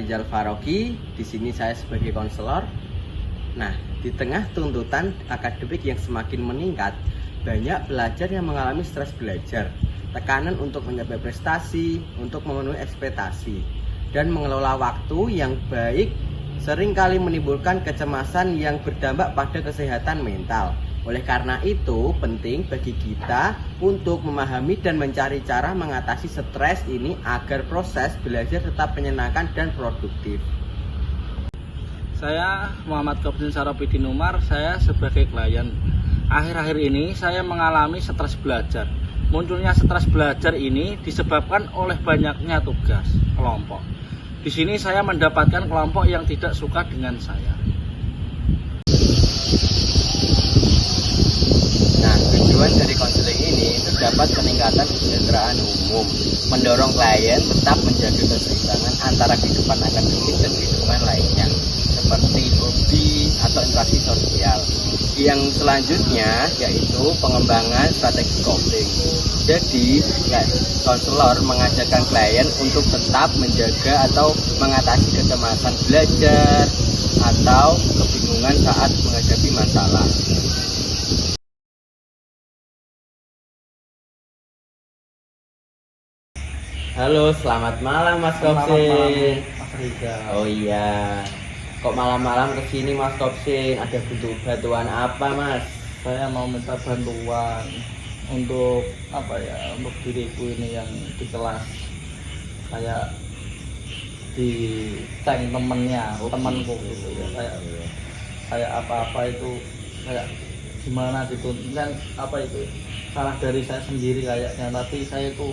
Rizal Faroki. Di sini saya sebagai konselor. Nah, di tengah tuntutan akademik yang semakin meningkat, banyak pelajar yang mengalami stres belajar, tekanan untuk mencapai prestasi, untuk memenuhi ekspektasi, dan mengelola waktu yang baik seringkali menimbulkan kecemasan yang berdampak pada kesehatan mental. Oleh karena itu, penting bagi kita untuk memahami dan mencari cara mengatasi stres ini agar proses belajar tetap menyenangkan dan produktif. Saya Muhammad Kopsin Saropidin Umar, saya sebagai klien. Akhir-akhir ini saya mengalami stres belajar. Munculnya stres belajar ini disebabkan oleh banyaknya tugas kelompok. Di sini saya mendapatkan kelompok yang tidak suka dengan saya. Nah, tujuan dari konseling ini terdapat peningkatan kesejahteraan umum, mendorong klien tetap menjaga keseimbangan antara kehidupan akademik dan kehidupan lainnya, seperti hobi atau interaksi sosial. Yang selanjutnya yaitu pengembangan strategi coping. Jadi, konselor mengajarkan klien untuk tetap menjaga atau mengatasi kecemasan belajar atau kebingungan saat menghadapi masalah. Halo, selamat malam Mas Kopsin. Mas Rizal. Oh iya, kok malam-malam kesini Mas Kopsin? Ada butuh bantuan apa Mas? Saya mau minta bantuan untuk untuk diriku ini yang di kelas kayak di tank temanku gitu ya, kayak apa-apa itu kayak gimana gitu, kan itu salah dari saya sendiri kayaknya, tapi saya itu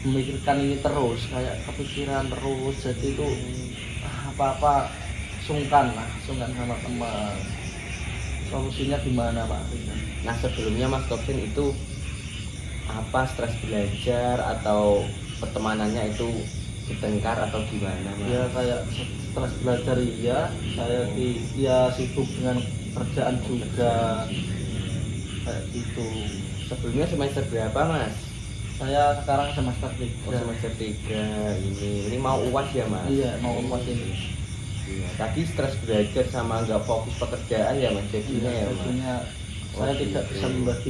memikirkan ini terus, kayak kepikiran terus, jadi itu apa-apa sungkan sama teman. Solusinya gimana Pak? Nah, sebelumnya Mas Kopsin itu apa, stres belajar atau pertemanannya itu bertengkar atau gimana Mas? Ya kayak stres belajar, iya, saya sibuk dengan kerjaan juga kayak gitu. Sebelumnya semester berapa Mas? Saya sekarang semester 3. Oh, semester 3 ini mau UAS ya Mas? Iya, mau UAS ini. Iya, tadi stres belajar sama nggak fokus pekerjaan ya Mas, jadinya ya Mas? Jadinya saya tidak gitu. bisa membagi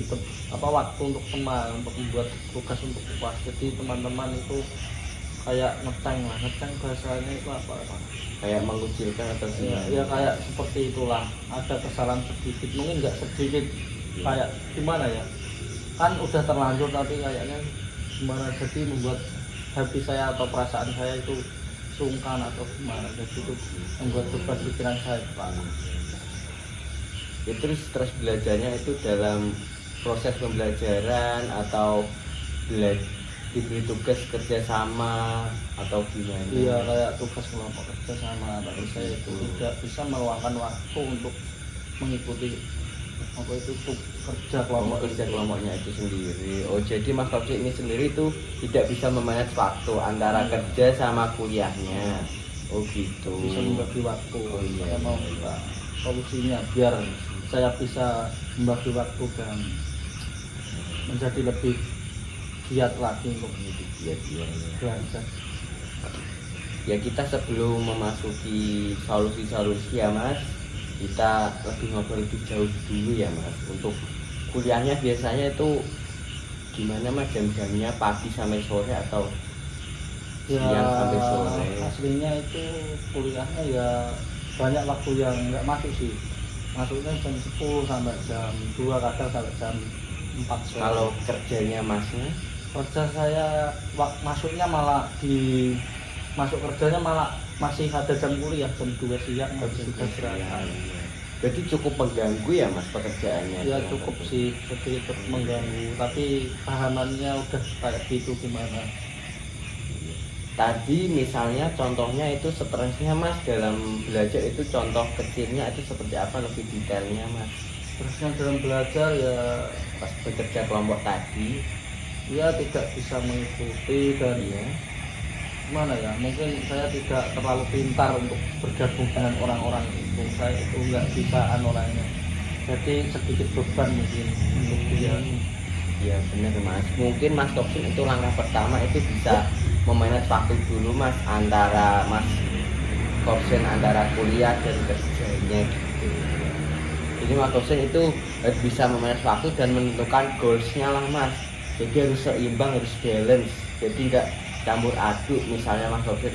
waktu untuk teman, untuk membuat tugas untuk UAS. Jadi teman-teman itu kayak ngeceng bahasanya itu apa? Kayak mengucilkan atau gimana? Ya kayak seperti itulah, ada kesalahan sedikit, mungkin nggak sedikit, kayak gimana ya, kan udah terlanjur tapi kayaknya gimana, jadi membuat hati saya atau perasaan saya itu sungkan atau gimana, jadi itu membuat beban pikiran saya Pak. Ya, terus stres belajarnya itu dalam proses pembelajaran atau diberi tugas kerja sama atau gimana? Iya, kayak tugas kelompok kerja sama, tapi saya itu tidak bisa meluangkan waktu untuk mengikuti kerja kelompoknya itu sendiri. Oh, jadi Mas Kopsin ini sendiri itu tidak bisa memanage waktu antara kerja sama kuliahnya. Oh gitu. Bisa membagi waktu. Oh, iya. Saya mau minta solusinya biar saya bisa membagi waktu dan menjadi lebih giat lagi untuk belajar. Ya, kita sebelum memasuki solusi-solusi ya Mas, kita ngobrol lebih jauh dulu ya Mas. Untuk kuliahnya biasanya itu gimana Mas, jam-jamnya pagi sampai sore atau siang sampai sore? Aslinya itu kuliahnya ya banyak waktu yang nggak masuk sih. Masuknya jam 10 sampai jam 2, kadang sampai jam 4 sore. Kalau kerjanya Masnya? Kerja saya masuknya kerjanya malah masih ada jam kuliah, jam 2 siang masih sudah berangkat. Berarti cukup mengganggu ya Mas pekerjaannya? Ya cukup sih, sedikit mengganggu, tapi pahamannya udah kayak gitu gimana. Tadi misalnya contohnya itu stresnya Mas dalam belajar itu, contoh kecilnya itu seperti apa, lebih detailnya Mas? Stresnya dalam belajar ya Pas bekerja kelompok tadi ya tidak bisa mengikuti, dan ya gimana ya, mungkin saya tidak terlalu pintar untuk bergabung dengan orang-orang itu, saya itu nggak bisaan orangnya, jadi sedikit beban mungkin untuk dia. Iya bener mas, mungkin mas Topsin itu langkah pertama itu bisa memanage waktu dulu mas, antara mas Topsin antara kuliah dan kerjanya gitu. Jadi mas Topsin itu harus bisa memanage waktu dan menentukan goalsnya lah mas. Jadi harus seimbang, harus balance, jadi nggak campur aduk. Misalnya mas Topsin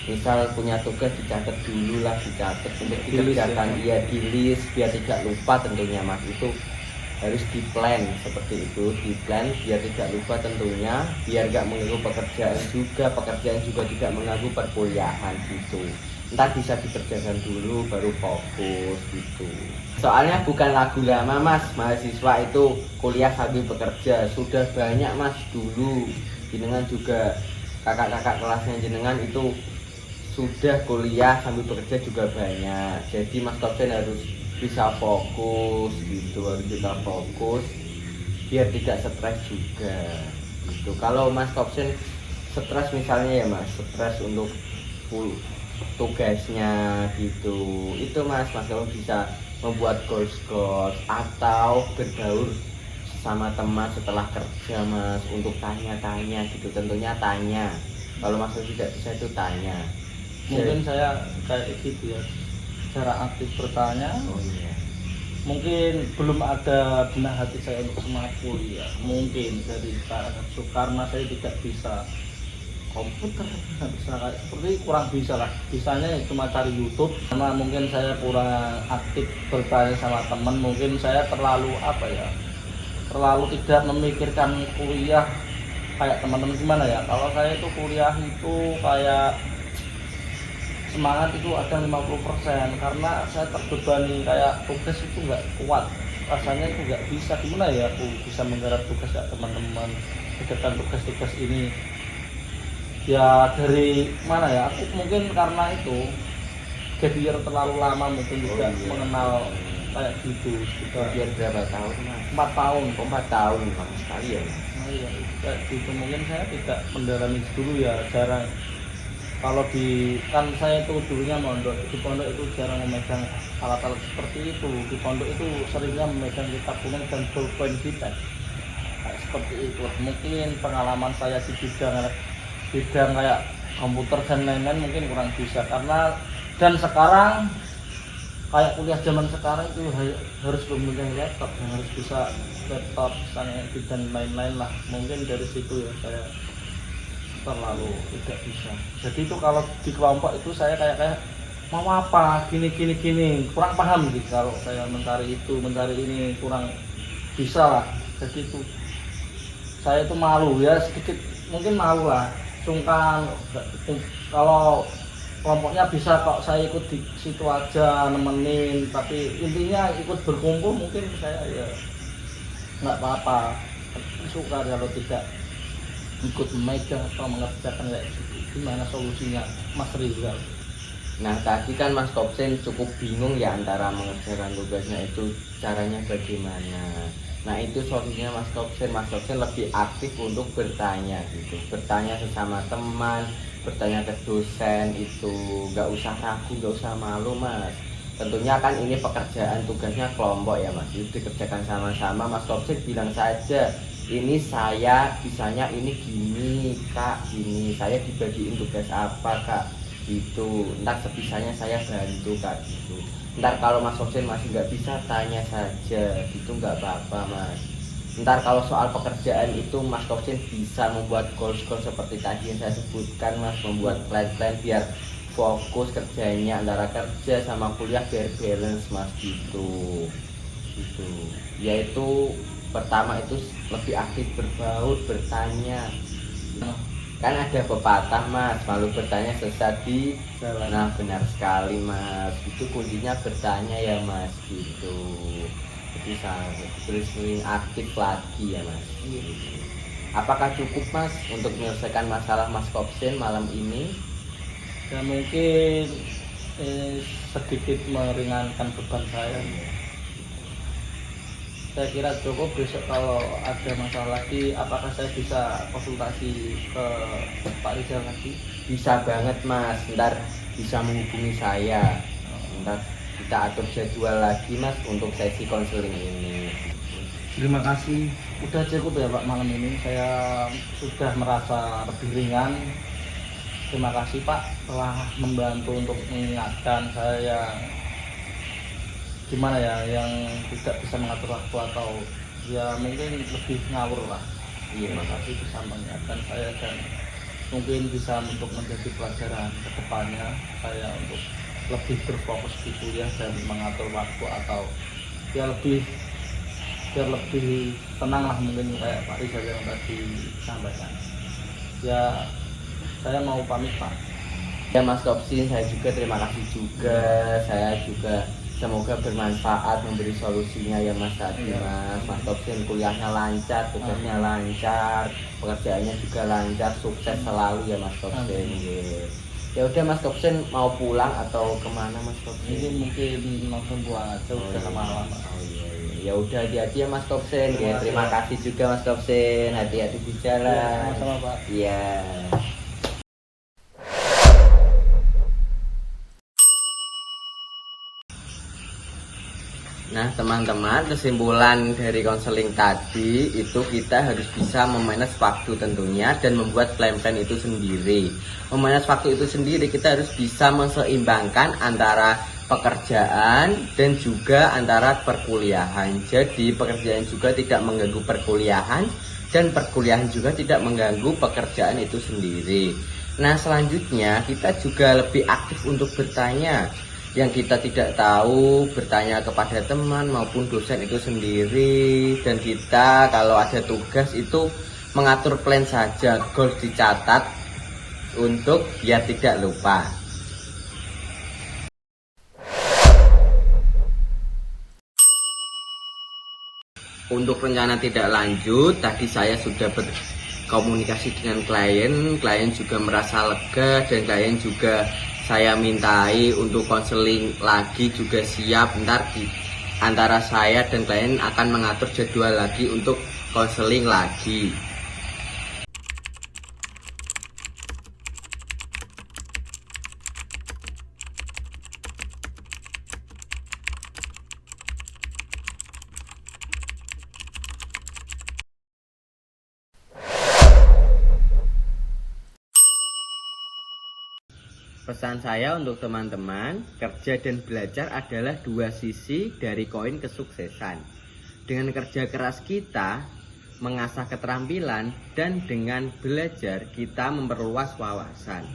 misal punya tugas dicatat dulu lah, dicatat untuk Di list dikerjakan, ya. ya di list biar tidak lupa tentunya mas. Itu harus di plan seperti itu, di plan biar tidak lupa tentunya, biar gak mengganggu pekerjaan juga tidak mengganggu perkuliahan gitu. Ntar bisa dikerjakan dulu baru fokus gitu. Soalnya bukan lagu lama mas, mahasiswa itu kuliah sambil bekerja sudah banyak mas. Dulu jenengan juga kakak-kakak kelasnya jenengan itu sudah kuliah sambil bekerja juga banyak. Jadi mas Topsen harus bisa fokus gitu, harus bisa fokus biar tidak stres juga gitu. Kalau mas Topsen stres misalnya ya mas, stres untuk tugasnya gitu, itu mas kalau bisa membuat goals atau berbaur sama teman setelah kerja mas, untuk tanya-tanya gitu. Tentunya tanya, kalau mas tidak bisa itu tanya. Mungkin saya kayak gitu ya, cara aktif bertanya. Oh iya. Mungkin belum ada benak hati saya untuk semangat kuliah, mungkin dari karena saya tidak bisa komputer, nggak bisa kayak seperti kurang bisa lah, bisanya ya cuma cari YouTube. Karena mungkin saya kurang aktif bertanya sama teman, mungkin saya terlalu terlalu tidak memikirkan kuliah kayak teman-teman. Gimana ya, kalau saya itu kuliah itu kayak semangat itu ada 50%, karena saya terbebani kayak tugas itu nggak kuat rasanya, itu nggak bisa. Gimana ya aku bisa menggarap tugas ya teman-teman, kerjakan tugas-tugas ini ya dari mana ya, aku mungkin karena itu gap year terlalu lama, mungkin juga mengenal kayak gitu. Biar berapa tahun mas? 4 tahun. 4 tahun lama sekali ya mas. Nah, iya, kayak gitu. Mungkin saya tidak mendalami dulu ya, jarang. Kalau di kan saya itu dulunya mondok, di pondok itu jarang memegang alat-alat seperti itu. Di pondok itu seringnya memegang kitab kuning dan bolpen kita kayak seperti itu. Mungkin pengalaman saya di bidang kayak komputer dan lain-lain mungkin kurang bisa, karena dan sekarang kayak kuliah zaman sekarang itu harus memegang laptop, harus bisa laptop misalnya dan lain-lain lah. Mungkin dari situ ya saya terlalu tidak bisa. Jadi itu kalau di kelompok itu saya kayak mau apa gini kurang paham gitu. Kalau saya mencari ini kurang bisa lah. Jadi itu saya itu malu ya, sedikit mungkin malu lah, sungkan. Kalau kelompoknya bisa kok saya ikut di situ aja nemenin, tapi intinya ikut berkumpul mungkin saya ya nggak apa-apa, suka kalau tidak ikut memegang atau mengerjakan kayak gitu. Gimana solusinya Mas Rizal? Nah tadi kan mas Topsen cukup bingung ya antara mengerjakan tugasnya itu caranya bagaimana. Nah itu solusinya mas Topsen lebih aktif untuk bertanya gitu, bertanya sesama teman, bertanya ke dosen. Itu nggak usah ragu, nggak usah malu mas. Tentunya kan ini pekerjaan tugasnya kelompok ya mas, itu dikerjakan sama-sama. Mas Topsen bilang saja, ini saya bisanya ini gini kak, gini saya dibagiin tugas apa kak gitu, ntar sebisanya saya bantu kak gitu. Ntar kalau mas Topsen masih nggak bisa, tanya saja gitu, nggak apa-apa mas. Ntar kalau soal pekerjaan itu mas Topsen bisa membuat goals seperti tadi yang saya sebutkan mas, membuat plan biar fokus kerjanya, antara kerja sama kuliah biar balance mas gitu. Yaitu pertama itu lebih aktif berbaur, bertanya. Kan ada pepatah mas, malu bertanya sesat di jalan. Nah benar sekali mas, itu kuncinya bertanya ya mas gitu. Jadi terus aktif lagi ya mas gitu. Apakah cukup mas untuk menyelesaikan masalah mas Topsen malam ini? Ya mungkin sedikit meringankan beban saya. Saya kira cukup. Besok kalau ada masalah lagi, apakah saya bisa konsultasi ke Pak Rizal lagi? Bisa banget mas, ntar bisa menghubungi saya. Ntar kita atur jadwal lagi mas untuk sesi konseling ini. Terima kasih. Udah cukup ya Pak malam ini. Saya sudah merasa lebih ringan. Terima kasih Pak telah membantu untuk mengingatkan saya yang gimana ya, yang tidak bisa mengatur waktu atau ya mungkin lebih ngawur lah. Iya. Terima kasih bisa mengingatkan saya dan mungkin bisa untuk menjadi pelajaran ke depannya saya untuk lebih berfokus di kuliah dan mengatur waktu atau ya lebih biar lebih tenang lah, mungkin kayak Pak Rizal yang tadi sampaikan. Ya saya mau pamit Pak. Ya Mas Topsin, saya juga terima kasih juga. Saya juga semoga bermanfaat memberi solusinya ya Mas tadi Mas. Mas Topsin kuliahnya lancar, tugasnya lancar, pekerjaannya juga lancar, sukses selalu ya Mas Topsin. Ya udah Mas Topsin mau pulang atau kemana Mas Topsin? Ini mungkin langsung pulang aja, udah lama-lama. Oh iya. Ya udah hati-hati ya Mas Topsin. Ya, terima kasih juga Mas Topsin. Hati-hati di jalan. Sama-sama Pak. Iya. Nah teman-teman, kesimpulan dari konseling tadi itu kita harus bisa memanage waktu tentunya dan membuat plan-plan itu sendiri. Memanage waktu itu sendiri kita harus bisa menseimbangkan antara pekerjaan dan juga antara perkuliahan. Jadi pekerjaan juga tidak mengganggu perkuliahan dan perkuliahan juga tidak mengganggu pekerjaan itu sendiri. Nah selanjutnya kita juga lebih aktif untuk bertanya yang kita tidak tahu, bertanya kepada teman maupun dosen itu sendiri. Dan kita kalau ada tugas itu mengatur plan saja, goals dicatat untuk biar tidak lupa. Untuk rencana tidak lanjut, tadi saya sudah berkomunikasi dengan klien juga merasa lega dan klien juga saya mintai untuk konseling lagi juga siap. Ntar antara saya dan klien akan mengatur jadwal lagi untuk konseling lagi. Pesan saya untuk teman-teman, kerja dan belajar adalah dua sisi dari koin kesuksesan. Dengan kerja keras kita mengasah keterampilan dan dengan belajar kita memperluas wawasan.